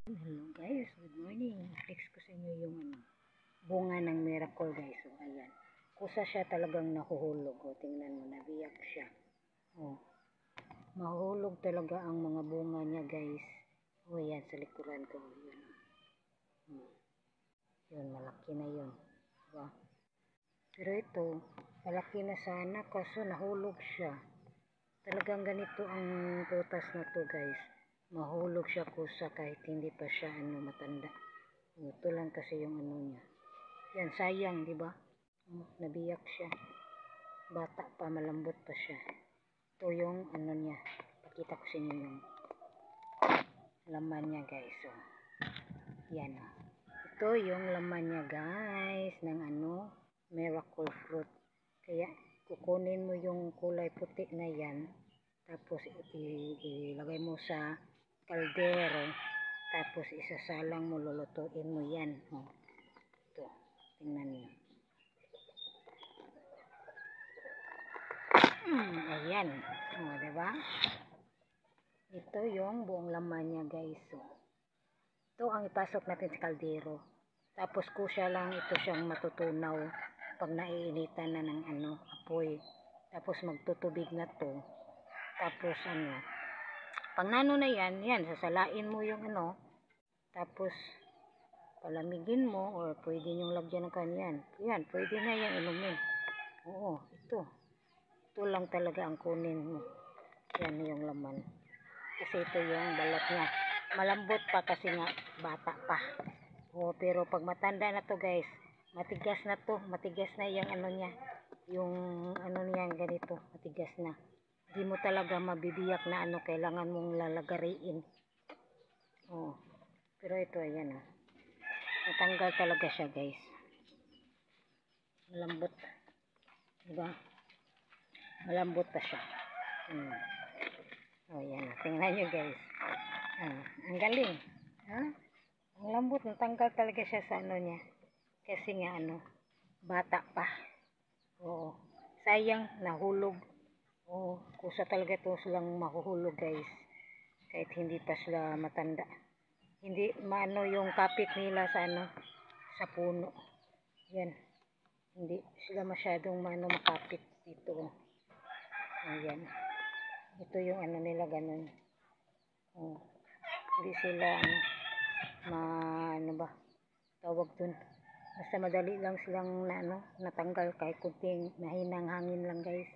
Hello guys, good morning. Flex ko sa inyo yung bunga ng miracle guys. So ayan. Kusa siya talagang nahuhulog. O, tingnan mo, nabiyak siya. O, mahuhulog talaga ang mga bunga niya guys. O yan, sa likuran ko. Yun. Yun, malaki na yun. Diba? Pero ito, malaki na sana kaso nahulog siya. Talagang ganito ang prutas na to guys. Mahulog siya kusa kahit hindi pa siya matanda. Ito lang kasi yung niya. Yan, sayang, di ba? Nabiyak siya. Bata pa, malambot pa siya. Ito yung niya. Pakita ko sa inyo yung laman niya guys. So, yan. Ito yung laman niya guys ng miracle fruit. Kaya kukunin mo yung kulay puti na yan. Tapos ilagay mo sa kaldero, tapos isasalang mo, lulutuin mo yan. Ito, tingnan niyo. Ayan. Diba? Ito yung buong laman niya guys. Ito ang ipasok natin sa kaldero. Tapos kusya lang ito siyang matutunaw pag naiinitan na ng apoy. Tapos magtutubig na to. Tapos pag nano na yan, sasalain mo yung tapos palamigin mo or pwede nyong lagyan ng kanyan. Yan, pwede na yan inumin. Oo, ito lang talaga ang kunin mo. Yan yung laman. Kasi ito yung balat niya. Malambot pa kasi nga bata pa. Pero pag matanda na to guys, matigas na to. Matigas na yung niya. Yung niya ganito, matigas na. Hindi mo talaga mabibiyak na kailangan mong lalagariin. Pero ito, ayan natanggal talaga siya guys. Malambot. Diba? Malambot pa siya. Ayan. Tingnan nyo guys. Ang galing. Ang lambot. Natanggal talaga siya sa niya. Kasi nga bata pa. Oo. Sayang, nahulog. Kusa talaga ito silang mahuhulog guys. Kahit hindi pa sila matanda. Hindi yung kapit nila sa sa puno. Yan. Hindi sila masyadong makapit dito. Ayan. Ito yung nila ganun. Hindi sila tawag dun. Basta madali lang silang natanggal kahit kunting mahinang hangin lang guys.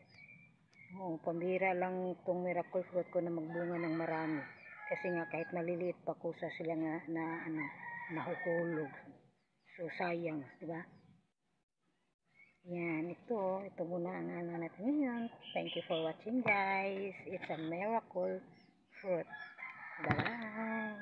Pambira lang itong miracle fruit ko na magbunga ng marami. Kasi nga kahit maliliit pa kusa sila nahuhulog. So sayang, di ba? Yan, ito muna ang natin ngayon. Thank you for watching guys. It's a miracle fruit. Bye-bye.